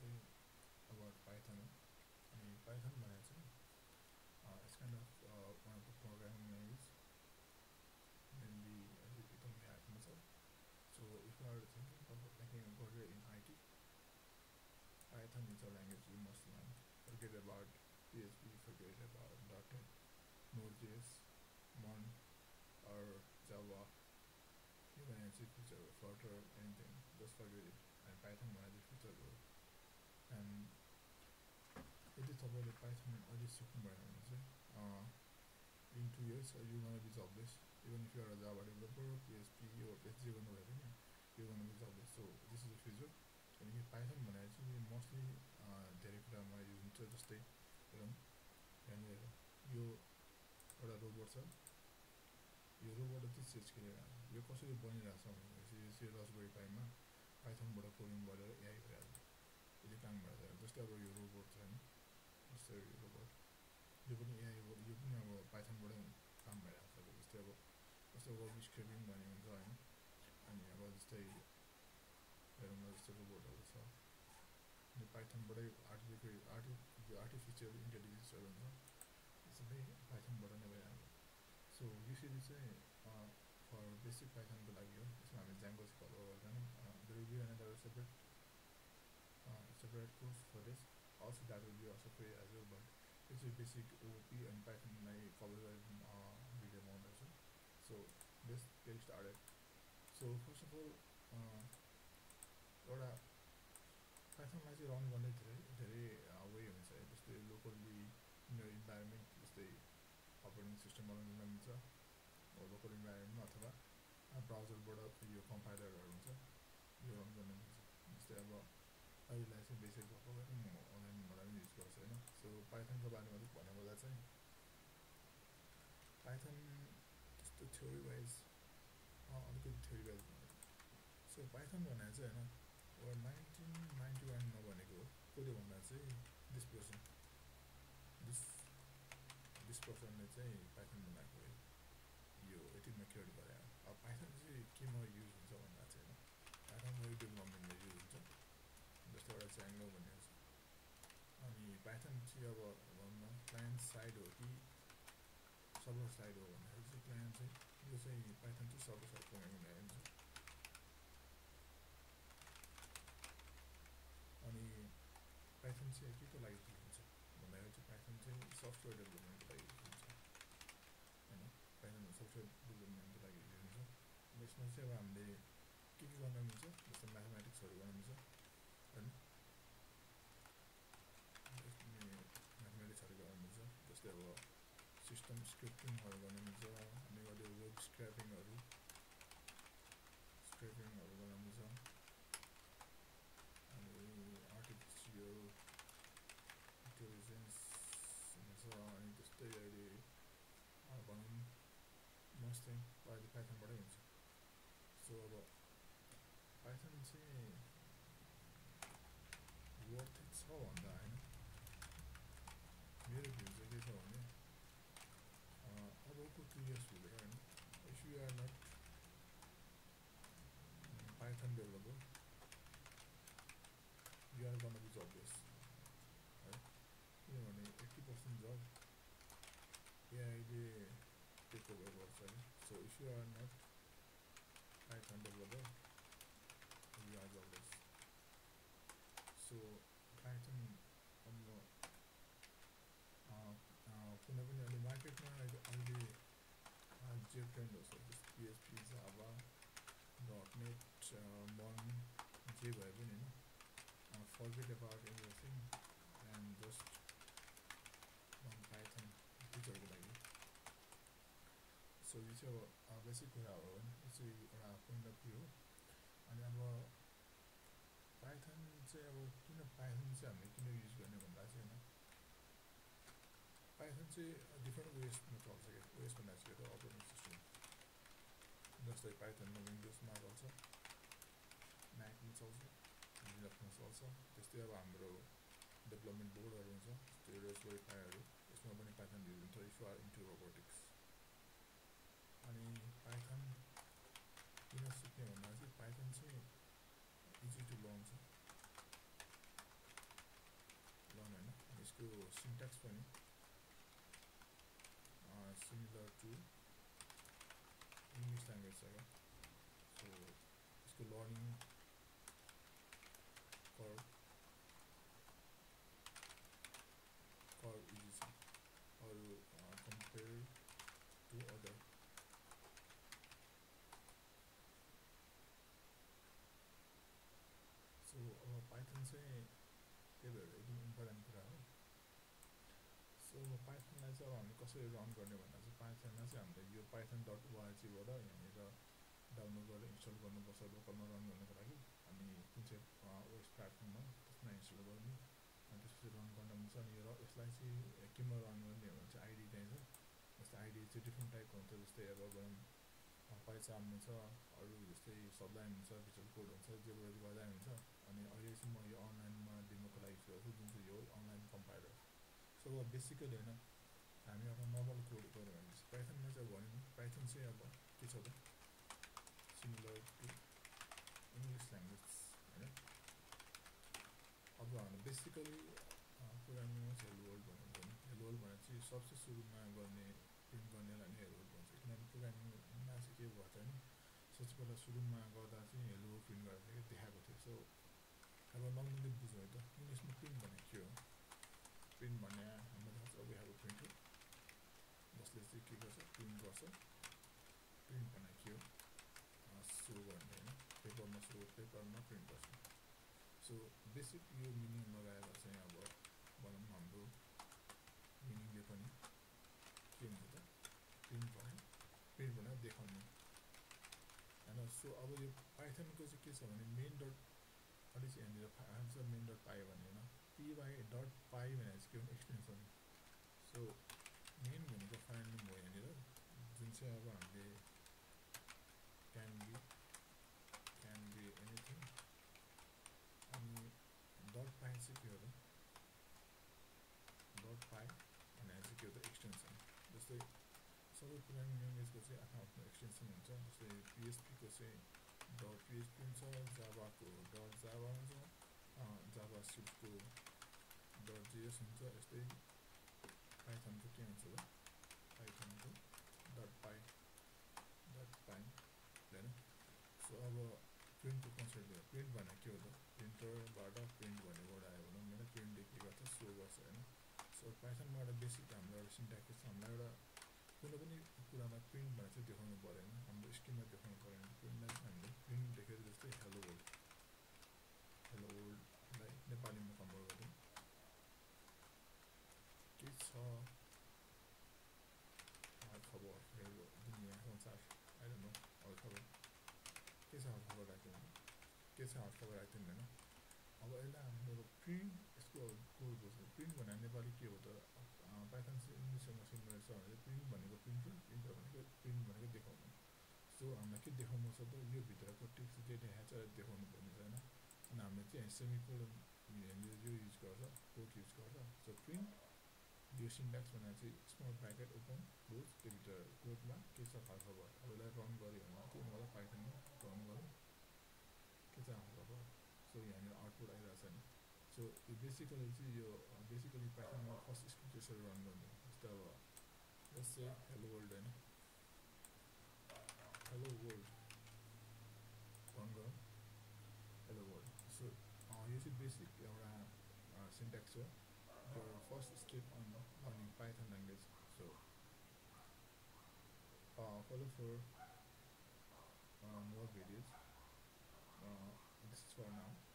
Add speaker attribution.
Speaker 1: चाहिँ about Python हो अनि Python भने चाहिँ it's kind of one of the programming language mainly एकदम यादमा छ. So if you are thinking of making a career in IT, Python is a language you must learn. Forget about PHP, forget about .NET, Node.js, Mon, or Java. You can see future, Flutter, anything. Just forget it. And Python is the future though. And यदि तपाईले Python अलि सिक्नु भएन भने चाहिँ in 2 years you're gonna be jobless. Even if you are a Java developer, PHP or जे गर्नु भए पनि you're gonna be jobless. So this is the future. किनकि Python भनेर चाहिँ मोस्टली धेरै कुरामा युज हुन्छ. जस्तै हेरौँ यहाँनिर यो एउटा रोबोट छ. यो रोबोट चाहिँ चेन्ज गरेर यो कसरी बनिरहेछ भनेपछि यो चाहिँ रास्पबेरी पाईमा पाइथनबाट कोडिङ गरेर एआई भइहाल्छ. यसले काम गर्छ. जस्तै अब यो रोबोट छ हैन, जस्तै यो रोबोट यो पनि एआई हो, यो पनि अब पाइथनबाटै काम भइरहेछ. जस्तै अब जस्तै वेब स्क्रिप्टिङ भन्ने हुन्छ हैन. अनि अब जस्तै हेरौँ न, जस्तै रोबोटहरु छ अनि पाइथनबाटै आर्टिफिसियल इन्टेलिजेन्सहरु हुन्छ, यो सबै पाइथनबाट नै भइहाल्छ. सो यसरी चाहिँ फर बेसिक पाइथनको लागि हो. यसमा हामी ज्याङ्गो फलो गर्दैनौँ. There will be another separate course for this. Also that will be also free as well, but it's a basic OOP and Python like cover video amount as well. So let's get started. So first of all, एउटा पाइथनलाई चाहिँ run गर्ने धेरै way हुन्छ है. जस्तै locally in environment, जस्तै operating सिस्टममा run गर्न मिल्छ लोकल इन्भाइरोमेन्टमा, अथवा ब्राउजरबाट यो कम्पाइलरहरू हुन्छ यो रन गर्न मिल्छ. जस्तै अब अहिलेलाई चाहिँ बेसिक भएको भएर म अनलाइनबाट पनि युज गर्छु हैन. सो पाइथनको बारेमा चाहिँ भन्नुपर्दा चाहिँ पाइथन त्यस्तो थ्योरी वाइज अलिकति थ्योरी वाइज भन्नु. सो पाइथन भनेर चाहिँ हैन 1991 नभनेको हो. कसले भन्दा चाहिँ दिस पर्सनले चाहिँ पाइथन बनाएको है. यो 18 मा क्रिएट गरे. अब पाइथन चाहिँ केमा युज हुन्छ भन्दा चाहिँ हैन, पाइथन वेब डेभलपमेन्टमा युज हुन्छ. जस्तै एउटा ज्याङ्गो भन्ने छ. अनि पाइथन चाहिँ अब भन्न क्लायन्ट साइड हो कि सर्भर साइड हो भन्दाखेरि चाहिँ क्लायन्ट चाहिँ यो चाहिँ पाइथन चाहिँ सर्भर साइड प्रोग्रामिङ ल्याङ्ग्वेज हुन्छ. अनि पाइथन चाहिँ के को लागि युज हुन्छ भन्दाखेरि चाहिँ पाइथन चाहिँ सफ्टवेयर डेभलपमेन्टको लागि युज हुन्छ हैन. पाइथन सफ्टवेयर डेभलपमेन्टको लागि युज हुन्छ. यसमा चाहिँ अब हामीले के गर्न मिल्छ, जस्तै म्याथमेटिक्सहरु गर्न मिल्छ हैन. म्याथमेटिक्सहरु गर्न मिल्छ. जस्तै अब सिस्टम स्क्रिप्टिङहरु गर्न मिल्छ. अनि अझै वेब स्क्रैपिङहरु गर्न मिल्छ. अनि आर्टिफिसियल इन्टेलिजेन्स हुन्छ. अनि त्यस्तै अहिले भनौँ मोस्ट थिङ अहिले पाइथनबाटै हुन्छ. सो अब पाइथन चाहिँ वर्थ इट छ भन्दा हैन, मेरो भ्यू चाहिँ के छ भने अबको 2 years भित्र हैन, if you are not Python developer you are gonna be jobless है. किनभने 80% जब एआईले टेक ओभर गर्छ है. So if you are not Python developer you are jobless. So Python अब कुनै पनि अहिले मार्केटमा अहिले जे ट्रेन्डहरु छ, जस्तै PHP, Java, .NET, Mon, जे भए पनि हैन, forget about everything and just learn Python फ्युचरको लागि. सो यो चाहिँ अब बेसिक कुरा हो हैन. यो चाहिँ एउटा पोइन्ट अफ भ्यू हो. अनि अब पाइथन चाहिँ अब किन पाइथन चाहिँ हामीले किन युज गर्ने भन्दा चाहिँ हैन, पाइथन चाहिँ डिफ्रेन्ट वेसमा चल्छ के. वेस भन्दा चाहिँ के अपरेटिङ सिस्टम. जस्तै पाइथनमा विन्डोजमा चल्छ, म्याकमा चल्छ, लिनक्समा चल्छ. त्यस्तै अब हाम्रो डेभलपमेन्ट बोर्डहरु हुन्छ, जस्तै रास्पबेरी पाईहरु, यसमा पनि पाइथन युज हुन्छ if you are into robotics. अनि पाइथन किन सिक्ने भन्दा चाहिँ पाइथन चाहिँ इजी टु लर्न छ. सिन्ट्याक्स पनि सिमिलर टु इङ्ग्लिस ल्याङ्ग्वेज छ क्या सो यसको लर्निङ कर्भ इजी छ अरू कम्पेयर टु अदर सो अब पाइथन चाहिँ त्यही भएर एकदम इम्पोर्टेन्ट कुरा हो सो अब पाइथनलाई चाहिँ अब हामीले कसरी रन गर्ने भन्दा चाहिँ पाइथनमा चाहिँ हामीले यो python.org-बाट यहाँनिर डाउनलोड गरेर इन्स्टल गर्नुपर्छ लोकलमा रन गर्नको लागि अनि कुन चाहिँ ओएस प्लेटफर्ममा त्यसमा इन्स्टल गर्ने अनि त्यसपछि रन गर्दा हुन्छ अनि यसलाई चाहिँ केमा रन गर्ने भने चाहिँ आइडी चाहिन्छ जस्तै आइडी चाहिँ डिफ्रेन्ट टाइपको हुन्छ जस्तै अब पाइचार्म हुन्छ अरू जस्तै सबलाइन हुन्छ भिजुअल कोड हुन्छ जेबाट गर्दा हुन्छ अनि अहिले चाहिँ म यो अनलाइनमा डेमोको लागि युज गर्छु जुन चाहिँ यो अनलाइन कम्पाइलर सो अब बेसिकली होइन हामी अब नर्मल कोड गऱ्यो भने पाइथनमा चाहिँ अब भन्यो नि पाइथन चाहिँ अब के छ त सिमिलर टु इङ्ग्लिस ल्याङ्ग्वेज होइन अब हाम्रो बेसिकली प्रोग्रामिङमा चाहिँ हेलो वर्ल्ड भन्नुहुन्छ नि हेलो वर्ल्ड भनेर चाहिँ सबसे सुरुमा गर्ने प्रिन्ट गर्नेलाई नै हेलो वर्ल्ड भन्छ किनभने प्रोग्रामिङमा चाहिँ के भयो त नि सबसे पहिला सुरुमा गर्दा चाहिँ हेलो वर्ल्ड प्रिन्ट गरेर देखाएको थियो सो अब नर्मली बुझ्यो है त इङ्ग्लिसमा प्रिन्ट भनेको के हो प्रिन्ट भन्ने हामीलाई थाहा छ वी हेभ अ प्रिन्टर जसले चाहिँ के गर्छ प्रिन्ट गर्छ प्रिन्ट भनेको के हो सो गर्ने होइन पेपरमा प्रिन्ट गर्छ सो बेसिक यो मिनिङ लगाएर चाहिँ अब भनौँ हाम्रो मिनिङले पनि के हुन्छ त प्रिन्ट भनेर देखाउने होइन सो अब यो पाइथनको चाहिँ के छ भने मेन डट अहिले चाहिँ यहाँनिर आन्छ मेन डट पाइ भन्ने होइन डट पाइ भनेर चाहिँ के हो एक्सटेन्सन सो मेन भनेको फाइल नेम हो यहाँनिर जुन चाहिँ अब हामीले क्यान बी एनिथिङ अनि डट पाइ चाहिँ के हो त डट पाइ भनेर चाहिँ के हो त एक्सटेन्सन जस्तै सबै प्रोग्रामिङ ल्याङ्ग्वेजको चाहिँ आफ्नो एक्सटेन्सन हुन्छ जस्तै पिएचपीको चाहिँ डट पिएचपी हुन्छ जाभाको डट जाभा हुन्छ जाभा स्क्रिप्टको डट जेएस हुन्छ यस्तै पाइथनको के हुन्छ त पाइथनको डट पाइ होइन सो अब प्रिन्टको कन्सेप्ट भयो प्रिन्ट भनेको के हो त प्रिन्टरबाट प्रिन्ट भन्ने वर्ड आयो भनौँ होइन प्रिन्टले के गर्छ सो गर्छ होइन सो पाइथनमा एउटा बेसिक हाम्रो एउटा सिन्ट्याक्स छ हामीलाई एउटा कुनै पनि कुरालाई प्रिन्ट भनेर चाहिँ देखाउनु परेन हाम्रो स्क्रिनमा देखाउनु परेन प्रिन्टलाई चाहिँ हामीले प्रिन्ट देखेर जस्तै हेलो वर्ल्डलाई नेपालीमा कन्भर्ट गर्छौँ के छ खबर हेलो दुनियाँ संसार आई डोन्ट नो अरू खबर के छ खबर राख्दैन के छ खबर राख्दैन होइन अब यसलाई हाम्रो प्रिन्ट यसको कोड बुझ्छ प्रिन्ट भनेर नेपाली के हो त पाइथन चाहिँ इङ्ग्लिससँग सिमिलर छ भने प्रिन्ट भनेको प्रिन्टर भनेको प्रिन्ट भनेको देखाउनु सो हामीलाई के देखाउनु छ त यो भित्रको टेक्स्ट जे देखाएको छ देखाउनु पर्ने छ होइन अनि हामीले चाहिँ सेमिकोलन यहाँनिर यो युज गर्छ कोड युज गर्छ सो प्रिन्ट यो सिन्ट्याक्स भनेर चाहिँ स्मल ब्राकेट ओपन क्लोज त्योभित्र कोडमा के छ खबर अब यसलाई रन गऱ्यो भने के मलाई पाइथनमा रन गरौँ के छ खबर सो यहाँनिर आउटपुट आइरहेको छ नि सो यो बेसिकली चाहिँ यो बेसिकली पाइथनमा फर्स्ट स्क्रिप्ट यसरी रन गर्ने जस्तै अब जस्तै हेलो वर्ल्ड होइन हेलो वर्ल्ड रन गरौँ हेलो वर्ल्ड सो यो चाहिँ बेसिक एउटा सिन्ट्याक्स हो your first step on learning Python language. So follow for more videos. This is for now.